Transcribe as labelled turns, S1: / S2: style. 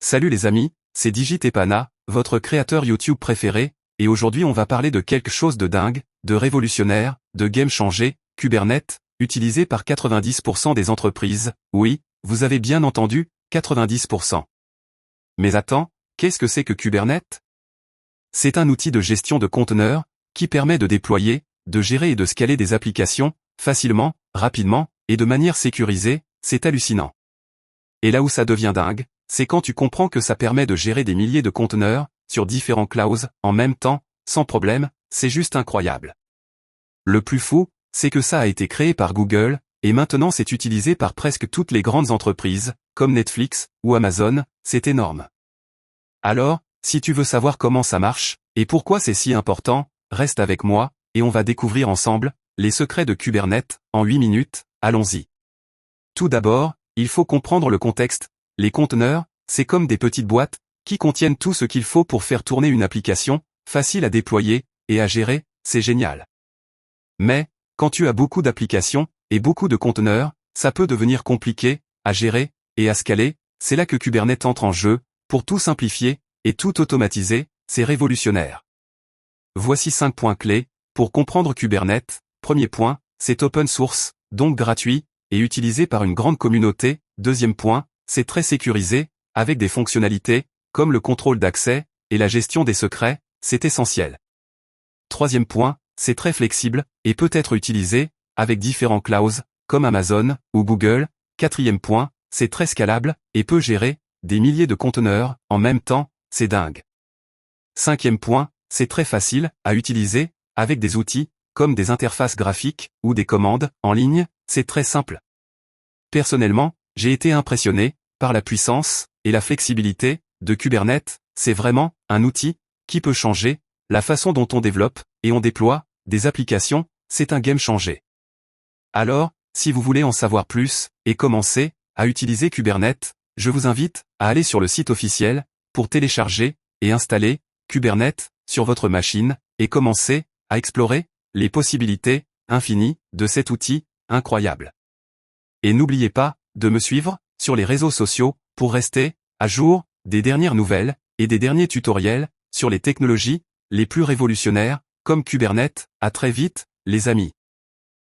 S1: Salut les amis, c'est Digitepana, votre créateur YouTube préféré, et aujourd'hui on va parler de quelque chose de dingue, de révolutionnaire, de game changé, Kubernetes, utilisé par 90% des entreprises, oui, vous avez bien entendu, 90%. Mais attends, qu'est-ce que c'est que Kubernetes? C'est un outil de gestion de conteneurs, qui permet de déployer, de gérer et de scaler des applications, facilement, rapidement, et de manière sécurisée, c'est hallucinant. Et là où ça devient dingue, c'est quand tu comprends que ça permet de gérer des milliers de conteneurs, sur différents clouds, en même temps, sans problème, c'est juste incroyable. Le plus fou, c'est que ça a été créé par Google, et maintenant c'est utilisé par presque toutes les grandes entreprises, comme Netflix, ou Amazon, c'est énorme. Alors, si tu veux savoir comment ça marche, et pourquoi c'est si important, reste avec moi, et on va découvrir ensemble, les secrets de Kubernetes, en 8 minutes, allons-y. Tout d'abord, il faut comprendre le contexte. Les conteneurs, c'est comme des petites boîtes, qui contiennent tout ce qu'il faut pour faire tourner une application, facile à déployer, et à gérer, c'est génial. Mais, quand tu as beaucoup d'applications, et beaucoup de conteneurs, ça peut devenir compliqué, à gérer, et à scaler, c'est là que Kubernetes entre en jeu, pour tout simplifier, et tout automatiser, c'est révolutionnaire. Voici 5 points clés, pour comprendre Kubernetes. Premier point, c'est open source, donc gratuit, et utilisé par une grande communauté. Deuxième point, c'est très sécurisé, avec des fonctionnalités, comme le contrôle d'accès, et la gestion des secrets, c'est essentiel. Troisième point, c'est très flexible, et peut être utilisé, avec différents clouds, comme Amazon, ou Google. Quatrième point, c'est très scalable, et peut gérer, des milliers de conteneurs, en même temps, c'est dingue. Cinquième point, c'est très facile, à utiliser, avec des outils, comme des interfaces graphiques, ou des commandes, en ligne, c'est très simple. Personnellement, j'ai été impressionné, par la puissance, et la flexibilité, de Kubernetes, c'est vraiment, un outil, qui peut changer, la façon dont on développe, et on déploie, des applications, c'est un game changer. Alors, si vous voulez en savoir plus, et commencer, à utiliser Kubernetes, je vous invite, à aller sur le site officiel, pour télécharger, et installer, Kubernetes, sur votre machine, et commencer, à explorer, les possibilités, infinies, de cet outil, incroyable. Et n'oubliez pas, de me suivre, sur les réseaux sociaux, pour rester, à jour, des dernières nouvelles, et des derniers tutoriels, sur les technologies, les plus révolutionnaires, comme Kubernetes. À très vite, les amis.